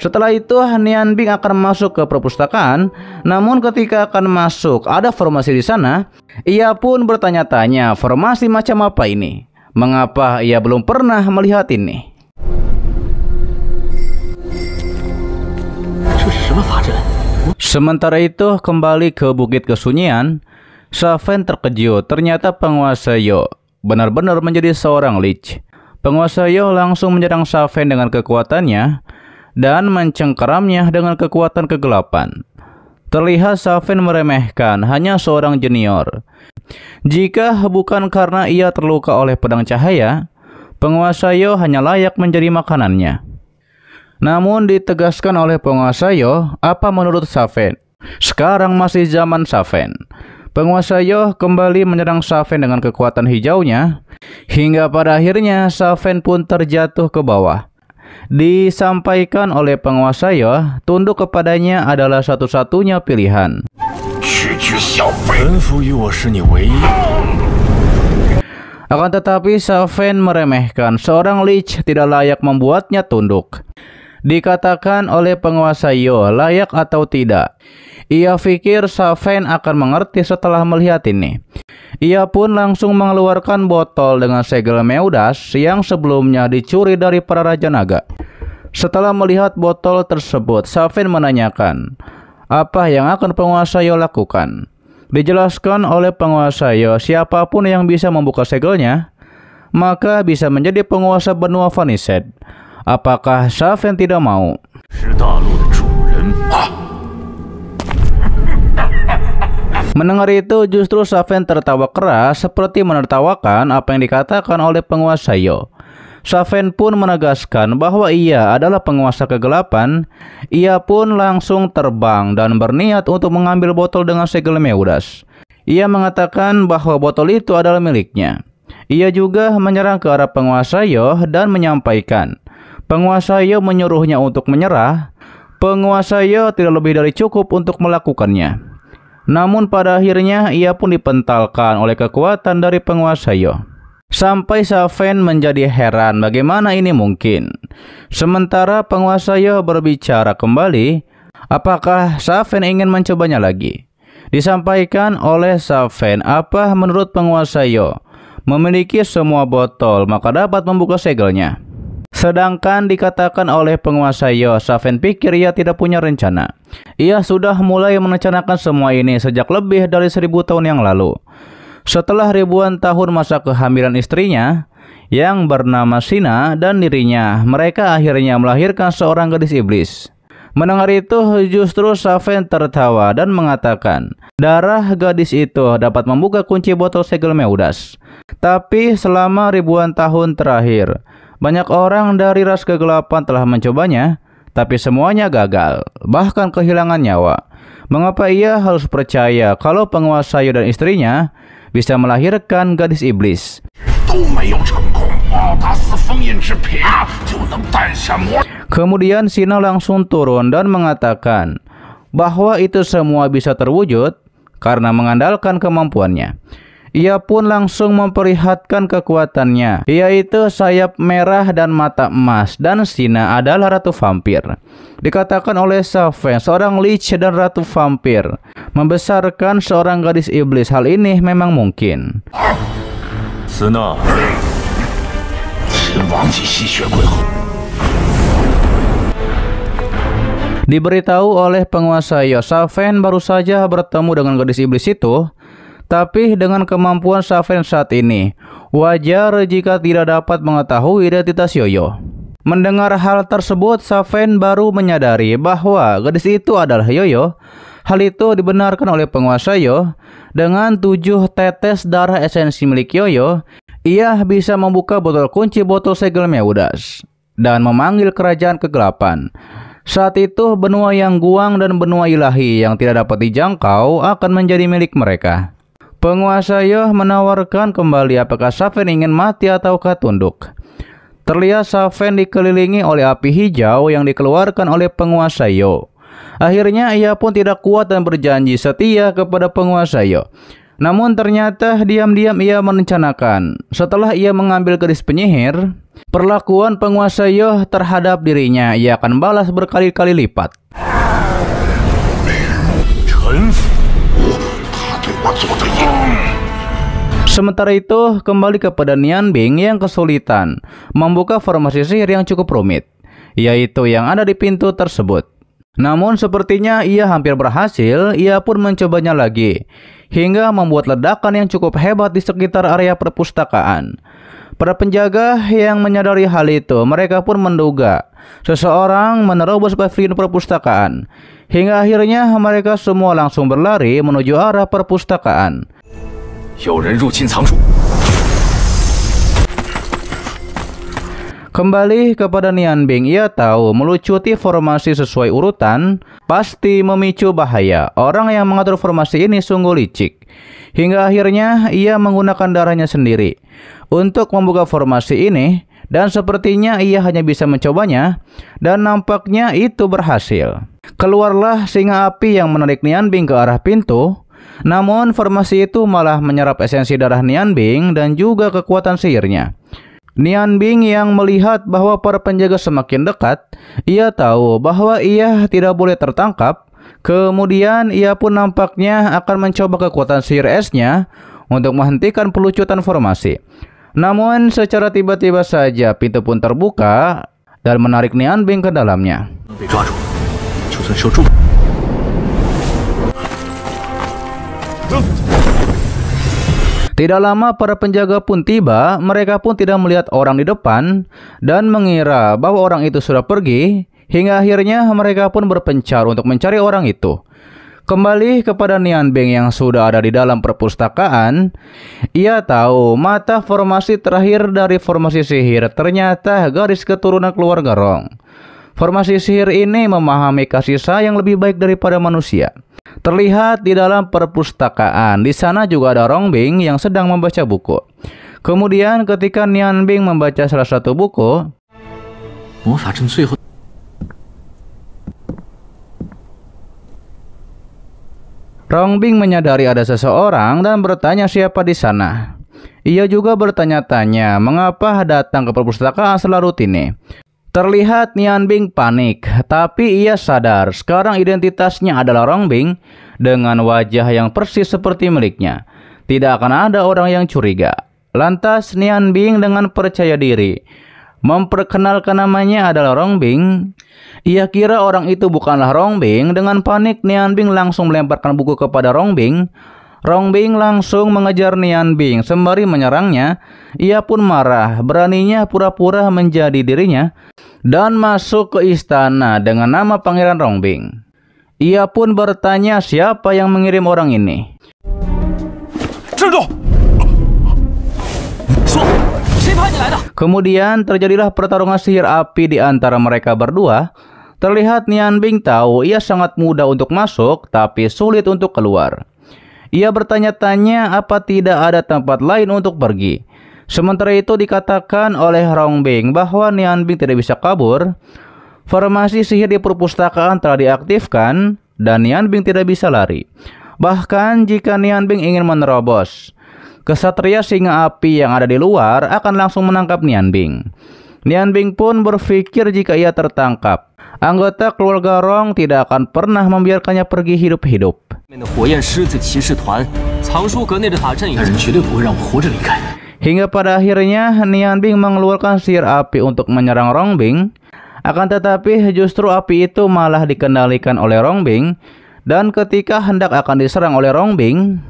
Setelah itu Nian Bing akan masuk ke perpustakaan, namun ketika akan masuk ada formasi di sana. Ia pun bertanya-tanya, formasi macam apa ini? Mengapa ia belum pernah melihat ini? Sementara itu kembali ke Bukit Kesunyian, Sha-Fan terkejut. Ternyata penguasa Yo benar-benar menjadi seorang lich. Penguasa Yo langsung menyerang Sha-Fan dengan kekuatannya dan mencengkeramnya dengan kekuatan kegelapan. Terlihat Sha-Fan meremehkan hanya seorang junior. Jika bukan karena ia terluka oleh pedang cahaya, penguasa Yo hanya layak menjadi makanannya. Namun ditegaskan oleh penguasa Yo, apa menurut Sha-Fan? Sekarang masih zaman Sha-Fan. Penguasa Yo kembali menyerang Sha-Fan dengan kekuatan hijaunya, hingga pada akhirnya Sha-Fan pun terjatuh ke bawah. Disampaikan oleh penguasa Yo, tunduk kepadanya adalah satu-satunya pilihan. Akan tetapi Sha-Fan meremehkan, seorang lich tidak layak membuatnya tunduk. Dikatakan oleh penguasa Yo layak atau tidak. Ia pikir Sha-Fan akan mengerti setelah melihat ini. Ia pun langsung mengeluarkan botol dengan segel Meudas yang sebelumnya dicuri dari para Raja Naga. Setelah melihat botol tersebut, Sha-Fan menanyakan, apa yang akan penguasa Yo lakukan? Dijelaskan oleh penguasa Yo, siapapun yang bisa membuka segelnya, maka bisa menjadi penguasa benua Vanishad. Apakah Sha-Fan tidak mau? Mendengar itu justru Sha-Fan tertawa keras seperti menertawakan apa yang dikatakan oleh penguasa Yo. Sha-Fan pun menegaskan bahwa ia adalah penguasa kegelapan. Ia pun langsung terbang dan berniat untuk mengambil botol dengan segel Meudas. Ia mengatakan bahwa botol itu adalah miliknya. Ia juga menyerang ke arah penguasa Yo dan menyampaikan, penguasa Yo menyuruhnya untuk menyerah. Penguasa Yo tidak lebih dari cukup untuk melakukannya. Namun pada akhirnya ia pun dipentalkan oleh kekuatan dari penguasa Yo. Sampai Sha-Fan menjadi heran bagaimana ini mungkin. Sementara penguasa Yo berbicara kembali, apakah Sha-Fan ingin mencobanya lagi? Disampaikan oleh Sha-Fan, apa menurut penguasa Yo? Memiliki semua botol maka dapat membuka segelnya. Sedangkan dikatakan oleh penguasa Yo, Sha-Fan pikir ia tidak punya rencana. Ia sudah mulai merencanakan semua ini sejak lebih dari 1000 tahun yang lalu. Setelah ribuan tahun masa kehamilan istrinya yang bernama Sina dan dirinya, mereka akhirnya melahirkan seorang gadis iblis. Mendengar itu justru Sha-Fan tertawa dan mengatakan, darah gadis itu dapat membuka kunci botol segel Meudas. Tapi selama ribuan tahun terakhir, banyak orang dari ras kegelapan telah mencobanya, tapi semuanya gagal, bahkan kehilangan nyawa. Mengapa ia harus percaya kalau penguasa Yo dan istrinya bisa melahirkan gadis iblis? Kemudian Sina langsung turun dan mengatakan bahwa itu semua bisa terwujud karena mengandalkan kemampuannya. Ia pun langsung memperlihatkan kekuatannya, yaitu sayap merah dan mata emas, dan Sina adalah ratu vampir. Dikatakan oleh Sha-Fan, seorang lich dan ratu vampir membesarkan seorang gadis iblis. Hal ini memang mungkin. Diberitahu oleh penguasa Yo, Sha-Fan baru saja bertemu dengan gadis iblis itu. Tapi dengan kemampuan Sha-Fan saat ini, wajar jika tidak dapat mengetahui identitas Yoyo. Mendengar hal tersebut, Sha-Fan baru menyadari bahwa gadis itu adalah Yoyo. Hal itu dibenarkan oleh penguasa Yo. Dengan 7 tetes darah esensi milik Yoyo, ia bisa membuka botol kunci botol segel Meudas dan memanggil kerajaan kegelapan. Saat itu, benua yang guang dan benua ilahi yang tidak dapat dijangkau akan menjadi milik mereka. Penguasa Yo menawarkan kembali apakah Sha-Fan ingin mati ataukah tunduk. Terlihat Sha-Fan dikelilingi oleh api hijau yang dikeluarkan oleh penguasa Yo. Akhirnya ia pun tidak kuat dan berjanji setia kepada penguasa Yo. Namun ternyata diam-diam ia merencanakan, setelah ia mengambil gadis penyihir, perlakuan penguasa Yoh terhadap dirinya ia akan balas berkali-kali lipat. Sementara itu, kembali kepada Nian Bing yang kesulitan membuka formasi sihir yang cukup rumit, yaitu yang ada di pintu tersebut. Namun sepertinya ia hampir berhasil, ia pun mencobanya lagi, hingga membuat ledakan yang cukup hebat di sekitar area perpustakaan. Para penjaga yang menyadari hal itu, mereka pun menduga seseorang menerobos pavilion perpustakaan, hingga akhirnya mereka semua langsung berlari menuju arah perpustakaan. Kembali kepada Nian Bing, ia tahu melucuti formasi sesuai urutan pasti memicu bahaya. Orang yang mengatur formasi ini sungguh licik. Hingga akhirnya ia menggunakan darahnya sendiri untuk membuka formasi ini, dan sepertinya ia hanya bisa mencobanya, dan nampaknya itu berhasil. Keluarlah singa api yang menarik Nian Bing ke arah pintu. Namun formasi itu malah menyerap esensi darah Nian Bing dan juga kekuatan sihirnya. Nian Bing yang melihat bahwa para penjaga semakin dekat, ia tahu bahwa ia tidak boleh tertangkap. Kemudian ia pun nampaknya akan mencoba kekuatan sihir esnya untuk menghentikan pelucutan formasi. Namun secara tiba-tiba saja pintu pun terbuka dan menarik Nian Bing ke dalamnya. Tidak lama para penjaga pun tiba, mereka pun tidak melihat orang di depan dan mengira bahwa orang itu sudah pergi, hingga akhirnya mereka pun berpencar untuk mencari orang itu. Kembali kepada Nian Bing yang sudah ada di dalam perpustakaan, ia tahu mata formasi terakhir dari formasi sihir ternyata garis keturunan keluarga Rong. Formasi sihir ini memahami kasih sayang lebih baik daripada manusia. Terlihat di dalam perpustakaan. Di sana juga ada Rong Bing yang sedang membaca buku. Kemudian ketika Nian Bing membaca salah satu buku, Rong Bing menyadari ada seseorang dan bertanya siapa di sana. Ia juga bertanya-tanya mengapa datang ke perpustakaan selarut ini. Terlihat Nian Bing panik, tapi ia sadar sekarang identitasnya adalah Rong Bing dengan wajah yang persis seperti miliknya. Tidak akan ada orang yang curiga. Lantas Nian Bing dengan percaya diri memperkenalkan namanya adalah Rong Bing. Ia kira orang itu bukanlah Rong Bing. Dengan panik Nian Bing langsung melemparkan buku kepada Rong Bing. Rong Bing langsung mengejar Nian Bing sembari menyerangnya. Ia pun marah, beraninya pura-pura menjadi dirinya dan masuk ke istana dengan nama Pangeran Rong Bing. Ia pun bertanya siapa yang mengirim orang ini. Kemudian terjadilah pertarungan sihir api di antara mereka berdua. Terlihat Nian Bing tahu ia sangat mudah untuk masuk tapi sulit untuk keluar. Ia bertanya-tanya apa tidak ada tempat lain untuk pergi. Sementara itu dikatakan oleh Rong Bing bahwa Nian Bing tidak bisa kabur. Formasi sihir di perpustakaan telah diaktifkan dan Nian Bing tidak bisa lari. Bahkan jika Nian Bing ingin menerobos, kesatria singa api yang ada di luar akan langsung menangkap Nian Bing. Nian Bing pun berpikir jika ia tertangkap, anggota keluarga Rong tidak akan pernah membiarkannya pergi hidup-hidup. Hingga pada akhirnya Nian Bing mengeluarkan sihir api untuk menyerang Rong Bing. Akan tetapi justru api itu malah dikendalikan oleh Rong Bing. Dan ketika hendak akan diserang oleh Rong Bing,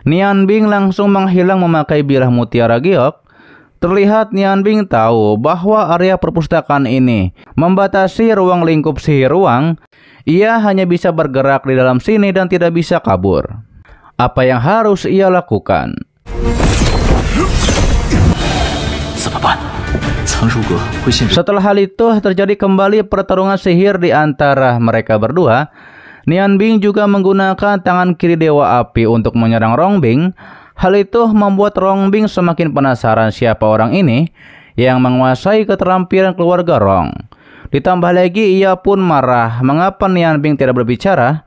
Nian Bing langsung menghilang memakai bilah mutiara giok. Terlihat Nian Bing tahu bahwa area perpustakaan ini membatasi ruang lingkup sihir ruang. Ia hanya bisa bergerak di dalam sini dan tidak bisa kabur. Apa yang harus ia lakukan? Setelah hal itu terjadi kembali pertarungan sihir di antara mereka berdua. Nian Bing juga menggunakan tangan kiri Dewa Api untuk menyerang Rong Bing. Hal itu membuat Rong Bing semakin penasaran siapa orang ini yang menguasai keterampilan keluarga Rong. Ditambah lagi ia pun marah mengapa Nian Bing tidak berbicara.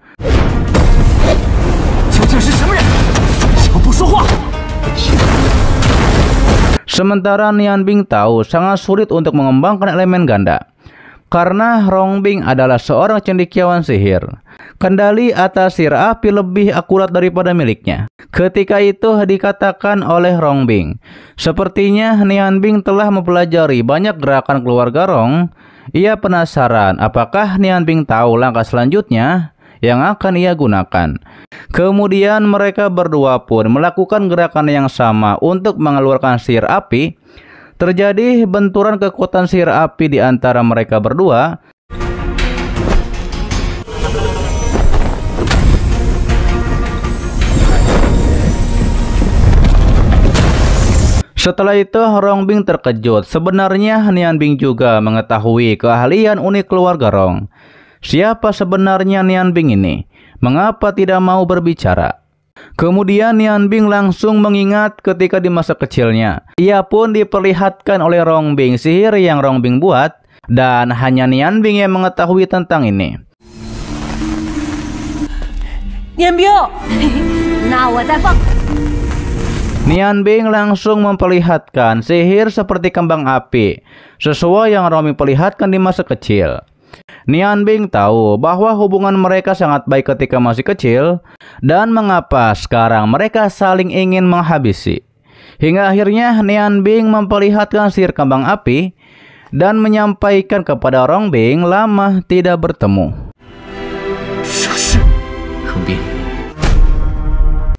Sementara Nian Bing tahu sangat sulit untuk mengembangkan elemen ganda. Karena Rong Bing adalah seorang cendekiawan sihir. Kendali atas sihir api lebih akurat daripada miliknya. Ketika itu dikatakan oleh Rong Bing, sepertinya Nian Bing telah mempelajari banyak gerakan keluarga Rong. Ia penasaran apakah Nian Bing tahu langkah selanjutnya yang akan ia gunakan. Kemudian mereka berdua pun melakukan gerakan yang sama untuk mengeluarkan sihir api. Terjadi benturan kekuatan sihir api di antara mereka berdua. Setelah itu Rong Bing terkejut. Sebenarnya Nian Bing juga mengetahui keahlian unik keluarga Rong. Siapa sebenarnya Nian Bing ini? Mengapa tidak mau berbicara? Kemudian Nian Bing langsung mengingat ketika di masa kecilnya. Ia pun diperlihatkan oleh Rong Bing sihir yang Rong Bing buat. Dan hanya Nian Bing yang mengetahui tentang ini. Nian Bing, Nian Bing langsung memperlihatkan sihir seperti kembang api, sesuai yang Rong Bing perlihatkan di masa kecil. Nian Bing tahu bahwa hubungan mereka sangat baik ketika masih kecil, dan mengapa sekarang mereka saling ingin menghabisi. Hingga akhirnya Nian Bing memperlihatkan sihir kembang api, dan menyampaikan kepada Rong Bing lama tidak bertemu.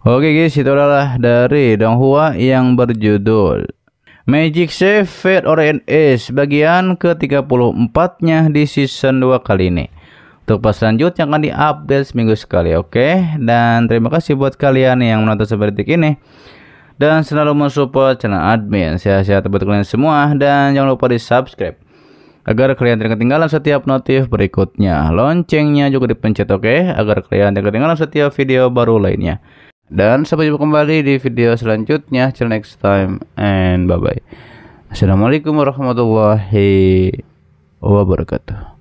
Oke guys, itu adalah dari Donghua yang berjudul Magic Save Fate Orient Ace bagian ke-34-nya di season 2 kali ini. Untuk pas selanjutnya akan diupdate seminggu sekali, oke? Dan terima kasih buat kalian yang menonton sampai detik ini. Dan selalu mensupport channel admin. Sehat-sehat buat kalian semua. Dan jangan lupa di subscribe agar kalian tidak ketinggalan setiap notif berikutnya. Loncengnya juga dipencet, oke? Agar kalian tidak ketinggalan setiap video baru lainnya. Dan sampai jumpa kembali di video selanjutnya. Till next time and bye bye. Assalamualaikum warahmatullahi wabarakatuh.